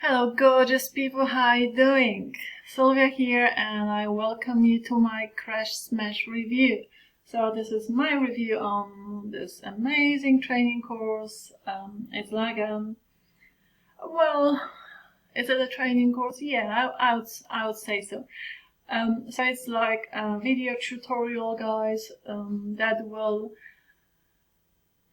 Hello gorgeous people, how are you doing? Sylvia here and I welcome you to my Crash Smash review. So this is my review on this amazing training course. It's like is it a training course? Yeah, I would say so. So it's like a video tutorial, guys, that will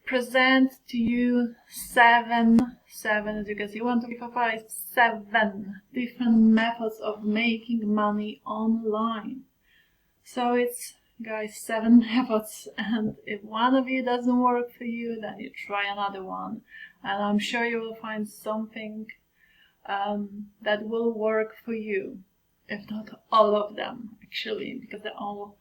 present to you seven, as you can see, 1, 2, 3, 4, 5, 7 different methods of making money online. So it's, guys, 7 methods, and if one of you doesn't work for you, then you try another one, and I'm sure you will find something that will work for you, if not all of them, actually, because they're all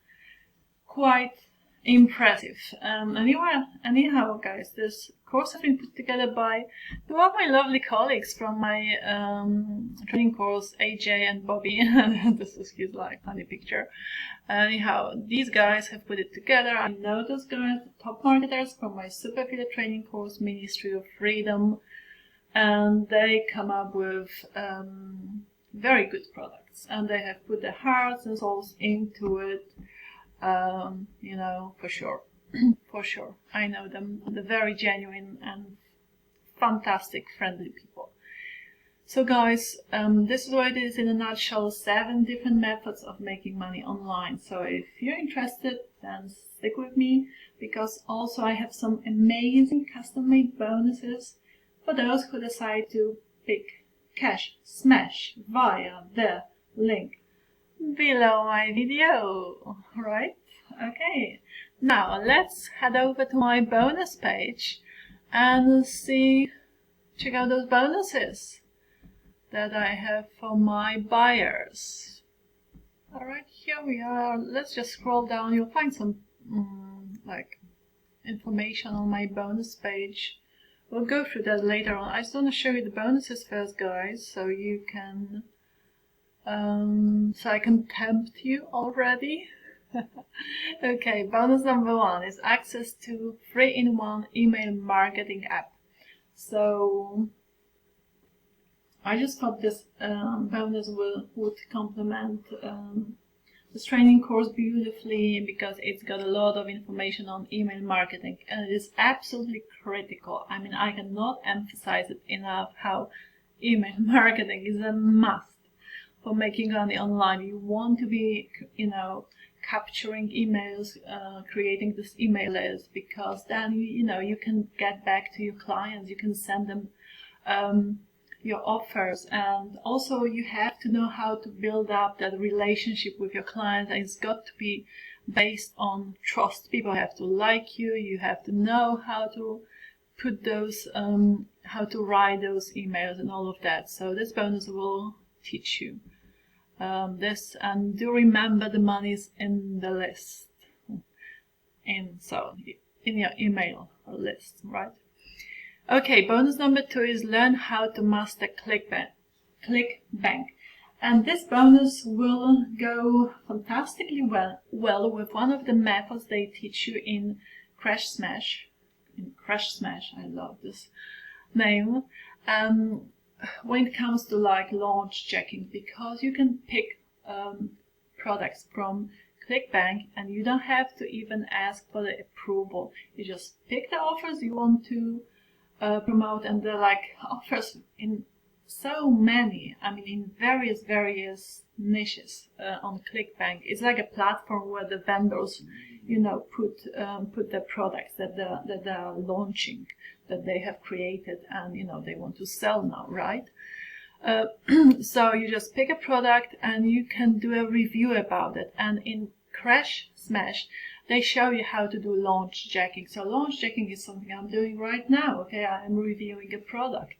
quite impressive. Anyhow, guys, this course has been put together by two of my lovely colleagues from my training course, AJ and Bobby. This is his like funny picture. Anyhow, these guys have put it together. I know those guys, the top marketers from my super affiliate training course, Ministry of Freedom, and they come up with very good products, and they have put their hearts and souls into it. You know, for sure. For sure. I know them. They're very genuine and fantastic, friendly people. So guys, this is what it is in a nutshell, 7 different methods of making money online. So if you're interested, then stick with me, because also I have some amazing custom-made bonuses for those who decide to pick Cash Smash via the link below my video, right? Okay, now let's head over to my bonus page and check out those bonuses that I have for my buyers. Alright, here we are. Let's just scroll down. You'll find some like information on my bonus page. We'll go through that later on. I just want to show you the bonuses first, guys, so you can so I can tempt you already. Okay, bonus number 1 is access to 3-in-1 email marketing app. So I just thought this bonus would complement this training course beautifully, because it's got a lot of information on email marketing, and it is absolutely critical. I mean, I cannot emphasize it enough how email marketing is a must for making money online. You want to be, you know, capturing emails, creating this email list, because then you can get back to your clients, you can send them your offers, and also you have to know how to build up that relationship with your clients, and it's got to be based on trust. People have to like you, you have to know how to put those how to write those emails and all of that. So this bonus will teach you this, and do remember the money's in the list, in your email list, right? Okay, bonus number 2 is learn how to master ClickBank, and this bonus will go fantastically well with one of the methods they teach you in Crash Smash. I love this name. When it comes to like launch checking, because you can pick products from ClickBank and you don't have to even ask for the approval. You just pick the offers you want to promote, and they're like offers in so many, I mean, in various niches on ClickBank. It's like a platform where the vendors, put their products that they're launching, that they have created, and they want to sell now, right? So you just pick a product and you can do a review about it. And in Crash Smash, they show you how to do launch jacking. So launch jacking is something I'm doing right now. Okay, I'm reviewing a product.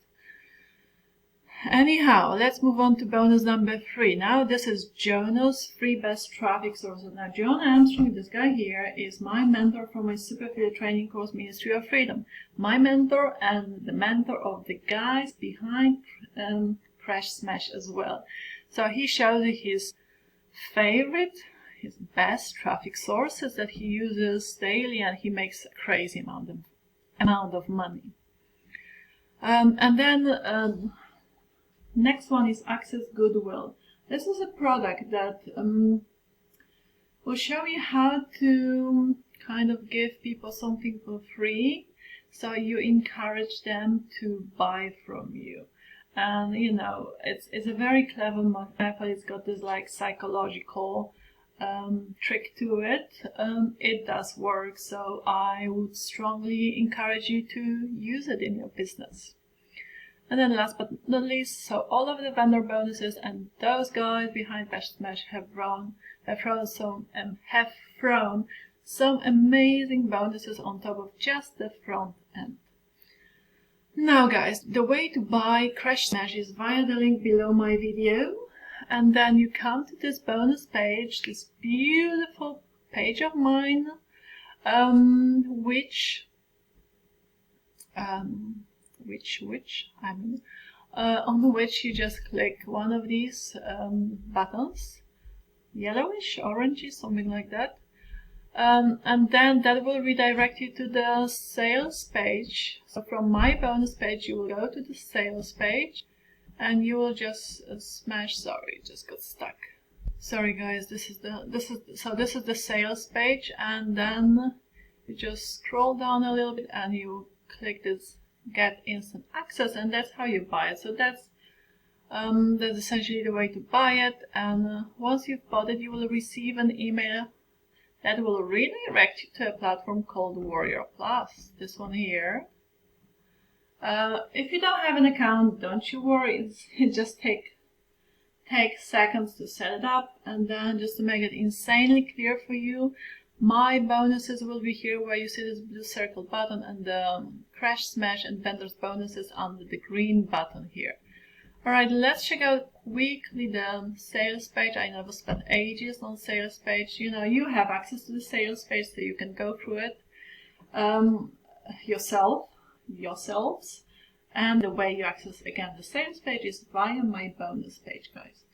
Anyhow, let's move on to bonus number 3. Now this is Jonah's 3 best traffic sources. Now Jonah Armstrong, this guy here, is my mentor from my super affiliate training course, Ministry of Freedom. My mentor and the mentor of the guys behind Crash Smash as well. So he shows you his best traffic sources that he uses daily, and he makes a crazy amount of money. And then Next one is Access Goodwill. This is a product that will show you how to kind of give people something for free, so you encourage them to buy from you. And you know, it's a very clever method. It's got this like psychological trick to it. It does work, so I would strongly encourage you to use it in your business. And then last but not least, so all of the vendor bonuses, and those guys behind Best Smash have thrown some amazing bonuses on top of just the front end. Now guys, the way to buy Crash Smash is via the link below my video, and then you come to this bonus page, this beautiful page of mine, on which you just click one of these buttons, yellowish, orangey, something like that. And then that will redirect you to the sales page. So from my bonus page, you will go to the sales page, and you will just smash. Sorry, it just got stuck. Sorry guys, this is the sales page, and then you just scroll down a little bit, and you click this Get Instant Access, and that's how you buy it. So that's essentially the way to buy it. And once you've bought it, you will receive an email that will redirect you to a platform called Warrior Plus, this one here. If you don't have an account, don't you worry, it just takes seconds to set it up. And then just to make it insanely clear for you, my bonuses will be here where you see this blue circle button, and the Crash Smash and Vendors bonuses under the green button here. Alright, let's check out quickly the sales page. I never spent ages on sales page. You know, you have access to the sales page, so you can go through it yourselves. And the way you access, again, the sales page is via my bonus page, guys.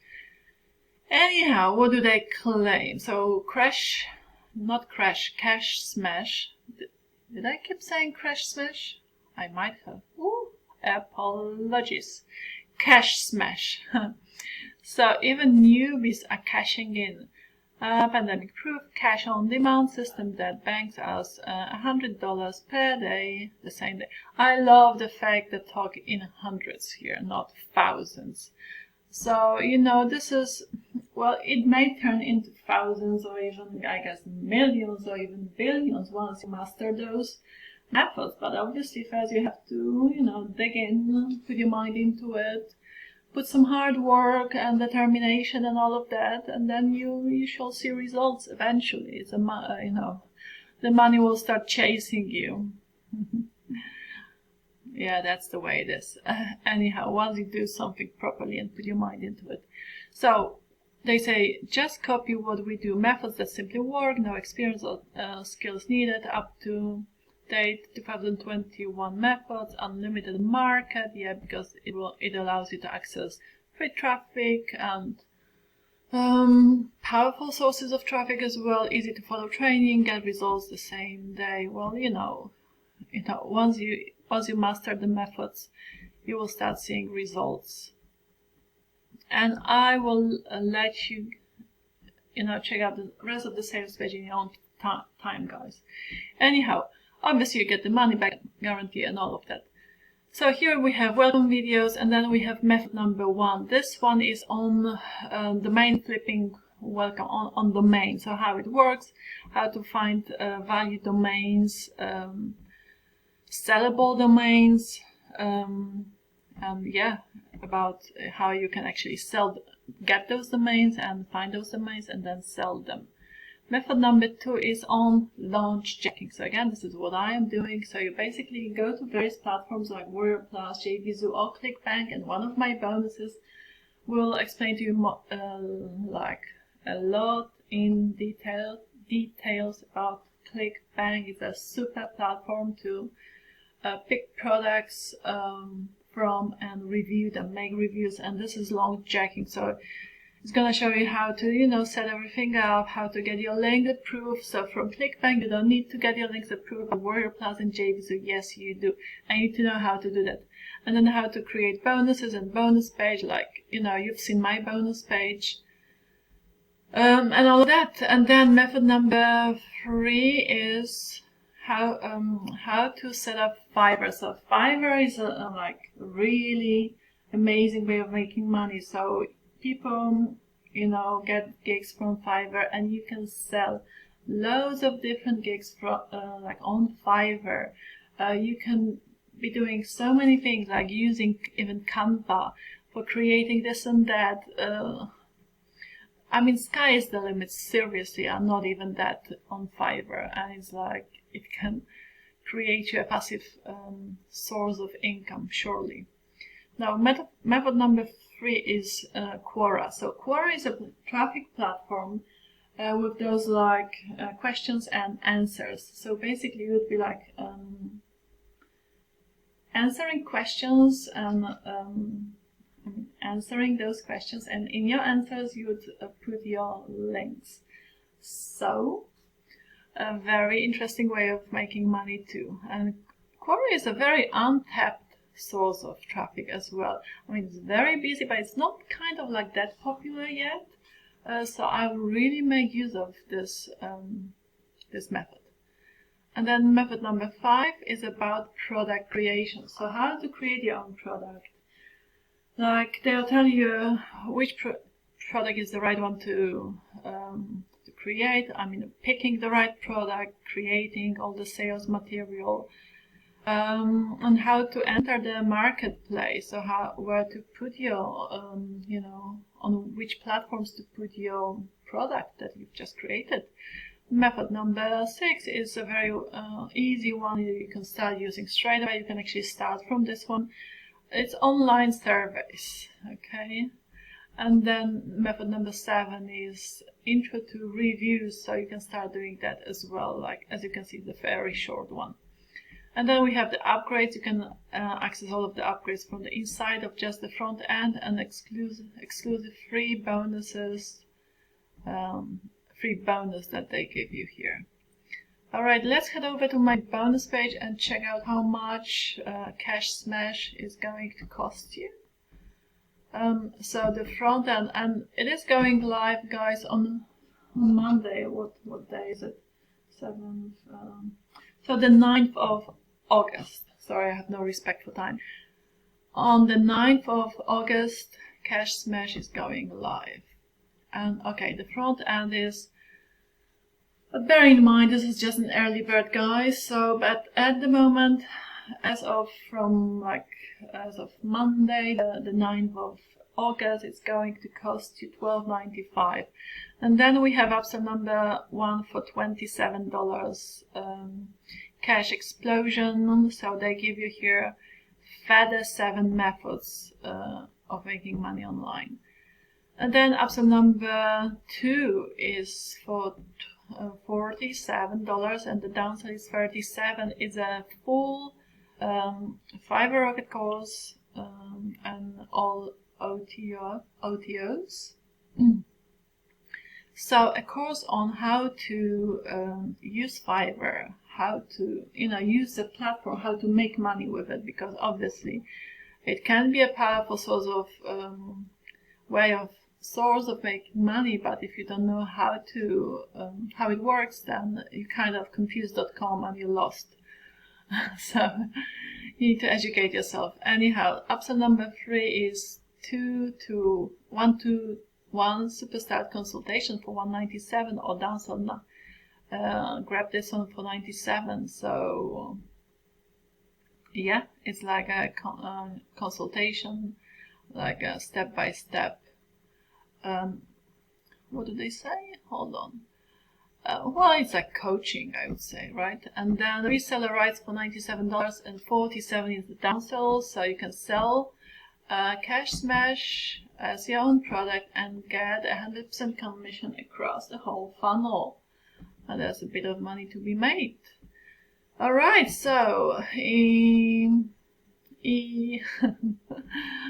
Anyhow, what do they claim? So Cash Smash. Did I keep saying Crash Smash? I might have. Ooh, apologies. Cash Smash. So even newbies are cashing in. Pandemic-proof cash-on-demand system that banks us $100 per day, the same day. I love the fact that talk in hundreds here, not thousands. So, you know, this is, well, it may turn into thousands or even, I guess, millions or even billions once you master those methods. But obviously first you have to, you know, dig in, put your mind into it, put some hard work and determination and all of that, and then you shall see results eventually. It's you know, the money will start chasing you. Yeah, that's the way it is. Anyhow, once you do something properly and put your mind into it. So they say, just copy what we do. Methods that simply work, no experience or skills needed, up to date 2021 methods, unlimited market, yeah, because it allows you to access free traffic and powerful sources of traffic as well, easy to follow training, get results the same day. Well, you know, once you master the methods, you will start seeing results. And I will let you, check out the rest of the sales page in your own time, guys. Anyhow, obviously you get the money back guarantee and all of that. So here we have welcome videos, and then we have method number 1. This one is on domain flipping, welcome on domain. So how it works, how to find value domains, sellable domains, and yeah, about how you can actually get those domains and find those domains and then sell them. Method number 2 is on launch checking. So again, this is what I am doing. So you basically go to various platforms like Warrior Plus, JVZoo, or ClickBank, and one of my bonuses will explain to you like a lot in details about ClickBank. It's a super platform to pick products from and review them, make reviews, and this is launch checking. So It's gonna show you how to, you know, set everything up, how to get your link approved. So from ClickBank, you don't need to get your links approved. Warrior Plus and JVZoo, yes, you do. And you need to know how to do that. And then how to create bonuses and bonus page, like, you know, you've seen my bonus page. And all of that. And then method number 3 is how to set up Fiverr. So Fiverr is a like really amazing way of making money. So people, you know, get gigs from Fiverr, and you can sell loads of different gigs from like on Fiverr. You can be doing so many things, like using even Canva for creating this and that. I mean, sky is the limit, seriously. I'm not even that on Fiverr, and it's like it can create you a passive source of income, surely. Now, method number 3 is Quora. So Quora is a traffic platform with those like questions and answers. So basically, it would be like answering questions and answering those questions, and in your answers you would put your links. So a very interesting way of making money too. And Quora is a very untapped source of traffic as well. I mean, it's very busy, but it's not kind of like that popular yet. So I really make use of this this method. And then method number 5 is about product creation. So how to create your own product. Like, they'll tell you which product is the right one to create. I mean, picking the right product, creating all the sales material, and how to enter the marketplace. So where to put your, you know, on which platforms to put your product that you've just created. Method number 6 is a very easy one you can start using straight away. You can actually start from this one. It's online surveys, okay? And then method number 7 is intro to reviews, so you can start doing that as well, like as you can see, the very short one. And then we have the upgrades. You can access all of the upgrades from the inside of just the front end, and exclusive free bonuses, free bonus that they give you here. Alright, let's head over to my bonus page and check out how much Cash Smash is going to cost you. So the front end, and it is going live, guys, on Monday. What day is it? 7th. So the 9th of August. Sorry, I have no respect for time. On the 9th of August, Cash Smash is going live. And okay, the front end is. But bear in mind, this is just an early bird, guys. So, but at the moment, as of Monday, the 9th of August, it's going to cost you $12.95. And then we have option number 1 for $27. Cash Explosion. So they give you here further 7 methods of making money online. And then option number 2 is for $47, and the downside is $37. It's a full Fiverr Rocket course and all OTOs. So a course on how to use Fiverr, how to use the platform, how to make money with it, because obviously it can be a powerful source of source of making money, but if you don't know how it works, then you kind of confused.com and you're lost. So you need to educate yourself. Anyhow, option number 3 is 1-to-1 Superstart consultation for $197, or downsell. Grab this one for $97. So yeah, it's like a consultation, like a step-by-step. What do they say? Hold on. Well, it's like coaching, I would say, right? And then reseller rights for $97, and $47 is the downsell, so you can sell Cash Smash as your own product and get 100% commission across the whole funnel. And there's a bit of money to be made. Alright, so I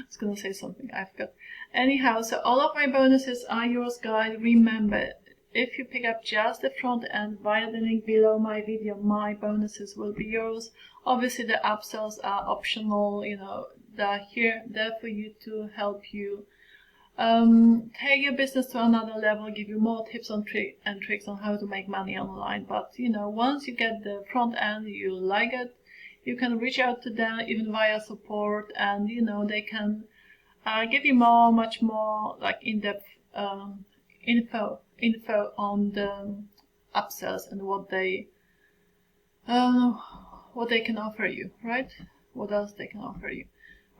was gonna say something, I forgot. Anyhow, so all of my bonuses are yours, guys. Remember, if you pick up just the front end via the link below my video, my bonuses will be yours. Obviously, the upsells are optional, you know, they're there for you to help you take your business to another level, give you more tips and tricks on how to make money online. But, you know, once you get the front end, you like it, you can reach out to them even via support, and, you know, they can give you much more like in-depth info on the upsells and what they can offer you, right? What else they can offer you.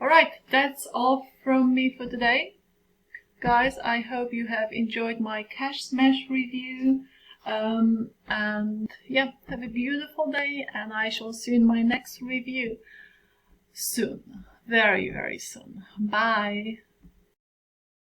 Alright, that's all from me for today. Guys, I hope you have enjoyed my Cash Smash review. And yeah, have a beautiful day, and I shall see you in my next review soon. Very, very soon. Bye.